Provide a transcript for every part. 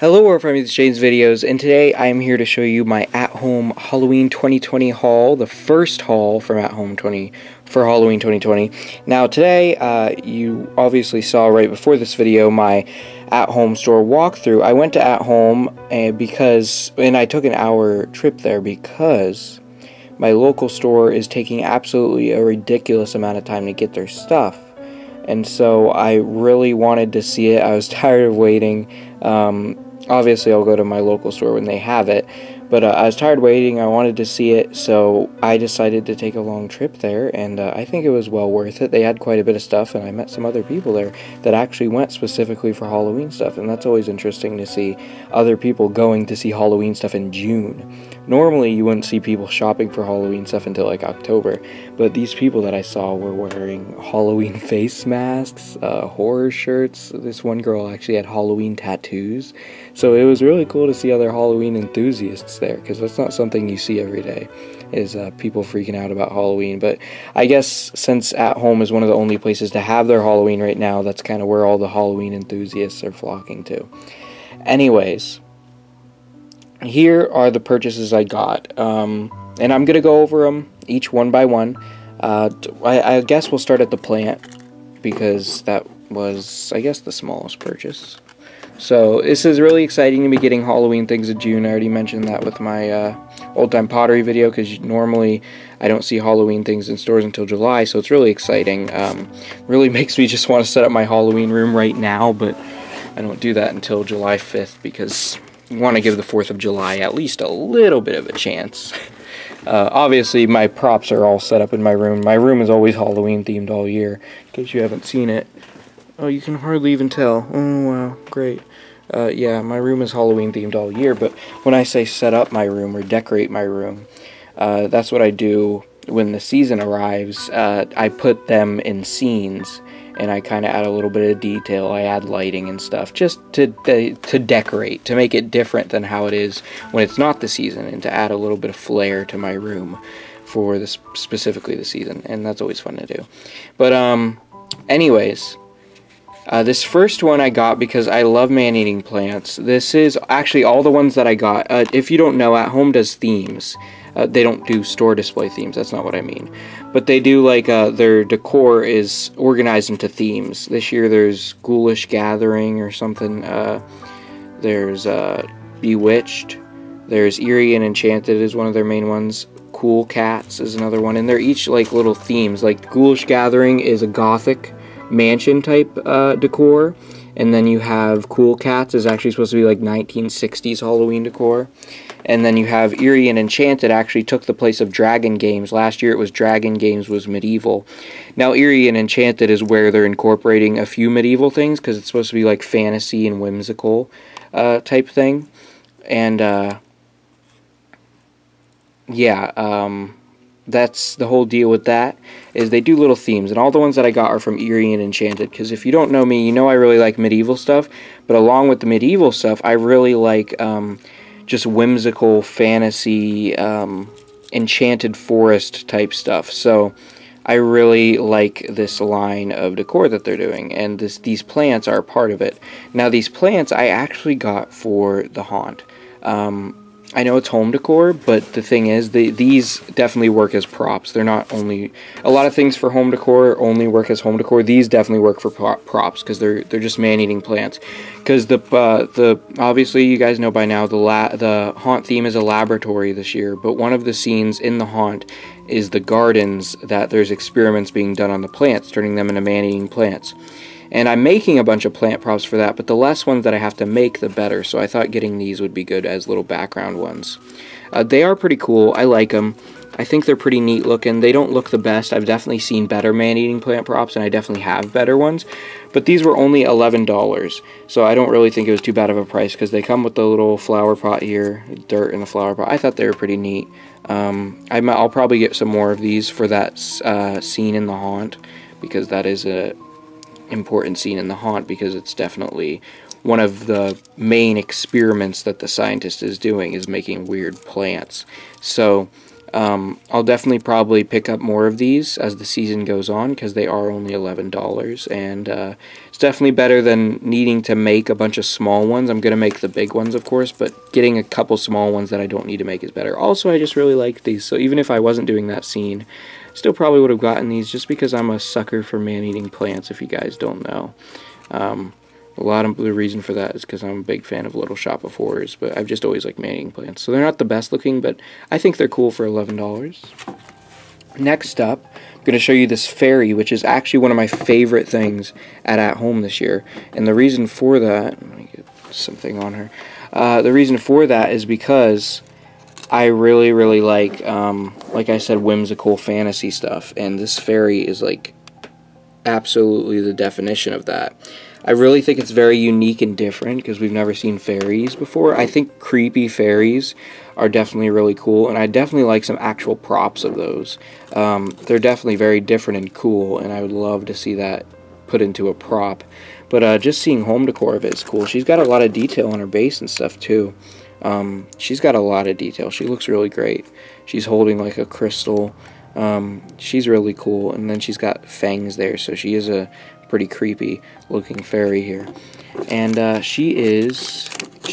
Hello, we're from Jane's Videos, and today I am here to show you my at-home Halloween 2020 haul, the first haul from for Halloween 2020. Now today, you obviously saw right before this video my at-home store walkthrough. I went to at-home and I took an hour trip there because my local store is taking absolutely a ridiculous amount of time to get their stuff. And so I really wanted to see it. I was tired of waiting. Obviously, I'll go to my local store when they have it, but I was tired of waiting. I wanted to see it, so I decided to take a long trip there, and I think it was well worth it. They had quite a bit of stuff, and I met some other people there that actually went specifically for Halloween stuff, and that's always interesting to see other people going to see Halloween stuff in June. Normally, you wouldn't see people shopping for Halloween stuff until like October, but these people that I saw were wearing Halloween face masks, horror shirts. This one girl actually had Halloween tattoos, so it was really cool to see other Halloween enthusiasts there, because that's not something you see every day, is people freaking out about Halloween. But I guess since At Home is one of the only places to have their Halloween right now, that's kind of where all the Halloween enthusiasts are flocking to. Anyways, here are the purchases I got, and I'm going to go over them each one by one. I guess we'll start at the plant, because that was, I guess, the smallest purchase. So this is really exciting to be getting Halloween things in June. I already mentioned that with my old-time pottery video, because normally I don't see Halloween things in stores until July, so it's really exciting. Really makes me just want to set up my Halloween room right now, but I don't do that until July 5th, because I want to give the 4th of July at least a little bit of a chance. Obviously, my props are all set up in my room. My room is always Halloween themed all year, in case you haven't seen it. Oh, you can hardly even tell. Oh, wow, great. Yeah, my room is Halloween themed all year, but when I say set up my room or decorate my room, that's what I do when the season arrives. I put them in scenes, and I kind of add a little bit of detail. I add lighting and stuff, just to decorate, to make it different than how it is when it's not the season, and to add a little bit of flair to my room for specifically the season, and that's always fun to do. But anyways, this first one I got because I love man-eating plants. This is actually all the ones that I got. If you don't know, At Home does themes. They don't do store display themes, that's not what I mean. But they do, like, their decor is organized into themes. This year there's Ghoulish Gathering or something. There's Bewitched. There's Eerie and Enchanted is one of their main ones. Cool Cats is another one. And they're each, like, little themes. Like, Ghoulish Gathering is a gothic mansion type decor, and then you have Cool Cats is actually supposed to be like 1960s Halloween decor, and then you have Eerie and Enchanted actually took the place of Dragon Games. Last year it was Dragon Games was medieval. Now Eerie and Enchanted is where they're incorporating a few medieval things, because it's supposed to be like fantasy and whimsical type thing. And yeah, that's the whole deal with that, is they do little themes, and all the ones that I got are from Eerie and Enchanted, because if you don't know me, you know I really like medieval stuff, but along with the medieval stuff, I really like just whimsical fantasy, enchanted forest type stuff. So I really like this line of decor that they're doing, and these plants are a part of it. Now these plants I actually got for the haunt. I know it's home decor, but the thing is, these definitely work as props. They're not only... A lot of things for home decor only work as home decor. These definitely work for props, because they're just man-eating plants. Because obviously, you guys know by now, the haunt theme is a laboratory this year, but one of the scenes in the haunt is the gardens, that there's experiments being done on the plants, turning them into man-eating plants. And I'm making a bunch of plant props for that, but the less ones that I have to make, the better. So I thought getting these would be good as little background ones. They are pretty cool. I like them. I think they're pretty neat looking. They don't look the best. I've definitely seen better man-eating plant props, and I definitely have better ones. But these were only $11, so I don't really think it was too bad of a price, because they come with the little flower pot here, dirt in the flower pot. I thought they were pretty neat. I'll probably get some more of these for that scene in the haunt, because that is a important scene in the haunt, because it's definitely one of the main experiments that the scientist is doing, is making weird plants. So I'll definitely probably pick up more of these as the season goes on because they are only $11, and it's definitely better than needing to make a bunch of small ones. I'm going to make the big ones, of course, but getting a couple small ones that I don't need to make is better. Also, I just really like these, so even if I wasn't doing that scene, still probably would have gotten these just because I'm a sucker for man-eating plants, if you guys don't know. A lot of the reason for that is because I'm a big fan of Little Shop of Horrors, but I've just always liked man-eating plants. So they're not the best looking, but I think they're cool for $11. Next up, I'm going to show you this fairy, which is actually one of my favorite things at Home this year. And the reason for that, let me get something on her. The reason for that is because I really, really like I said, whimsical fantasy stuff. And this fairy is like absolutely the definition of that. I really think it's very unique and different because we've never seen fairies before. I think creepy fairies are definitely really cool, and I definitely like some actual props of those. They're definitely very different and cool, and I would love to see that put into a prop. But just seeing home decor of it is cool. She's got a lot of detail on her base and stuff too. She's got a lot of detail. She looks really great. She's holding like a crystal. She's really cool, and then she's got fangs there, so she is a pretty creepy looking fairy here. And she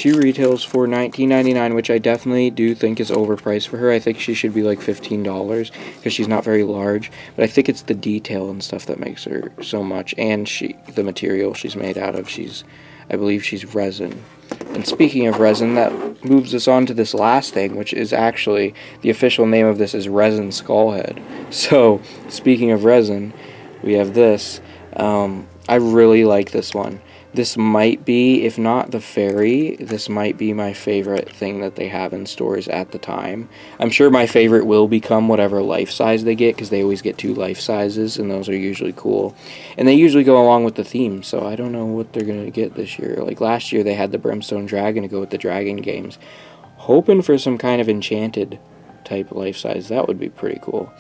retails for $19.99, which I definitely do think is overpriced for her. I think she should be like $15 because she's not very large, but I think it's the detail and stuff that makes her so much, and the material she's made out of. I believe she's resin. And speaking of resin, that moves us on to this last thing, which is actually, the official name of this is Resin Skullhead. So, speaking of resin, we have this. I really like this one. This might be, if not the fairy, this might be my favorite thing that they have in stores at the time. I'm sure my favorite will become whatever life size they get, because they always get 2 life sizes, and those are usually cool. And they usually go along with the theme, so I don't know what they're going to get this year. Like last year, they had the Brimstone Dragon to go with the Dragon games. Hoping for some kind of enchanted type life size. That would be pretty cool.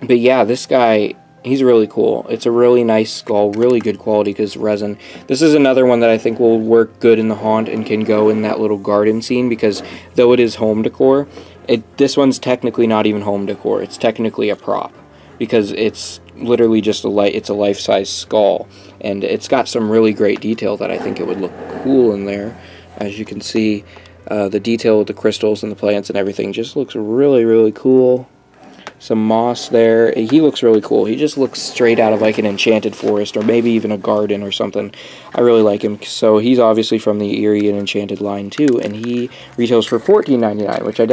But yeah, this guy, he's really cool. It's a really nice skull, really good quality because resin. This is another one that I think will work good in the haunt and can go in that little garden scene because though it is home decor, this one's technically not even home decor. It's technically a prop because it's literally just it's a life-size skull, and it's got some really great detail that I think it would look cool in there. As you can see, the detail with the crystals and the plants and everything just looks really, really cool. Some moss there. He looks really cool. He just looks straight out of like an enchanted forest or maybe even a garden or something. I really like him. So he's obviously from the Eerie and Enchanted line too, and he retails for $14.99, which I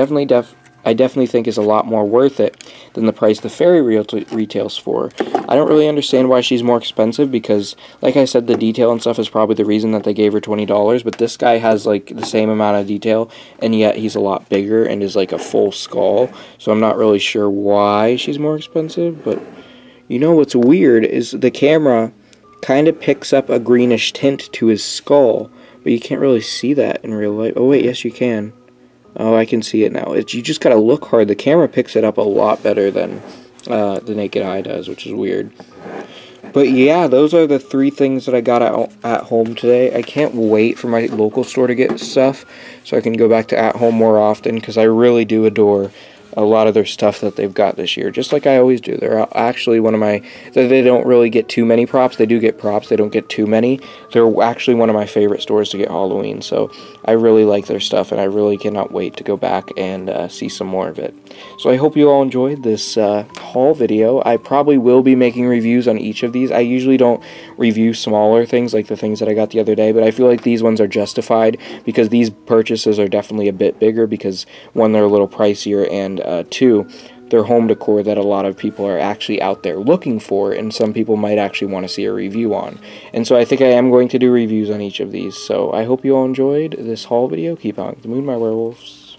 definitely think is a lot more worth it than the price the fairy retails for. I don't really understand why she's more expensive because, like I said, the detail and stuff is probably the reason that they gave her $20, but this guy has like the same amount of detail, and yet he's a lot bigger and is like a full skull, so I'm not really sure why she's more expensive. But you know what's weird is the camera kind of picks up a greenish tint to his skull, but you can't really see that in real life. Oh wait, yes you can. Oh, I can see it now. You just gotta look hard. The camera picks it up a lot better than the naked eye does, which is weird. But yeah, those are the 3 things that I got at home today. I can't wait for my local store to get stuff so I can go back to At Home more often because I really do adore a lot of their stuff that they've got this year, just like I always do. They're actually one of my, they don't really get too many props. They do get props, they don't get too many. They're actually one of my favorite stores to get Halloween, so I really like their stuff, and I really cannot wait to go back and see some more of it. So I hope you all enjoyed this haul video. I probably will be making reviews on each of these. I usually don't review smaller things like the things that I got the other day, but I feel like these ones are justified because these purchases are definitely a bit bigger because, 1, they're a little pricier, and 2, they're home decor that a lot of people are actually out there looking for, and some people might actually want to see a review on. And so I think I am going to do reviews on each of these. So I hope you all enjoyed this haul video. Keep on the moon, my werewolves.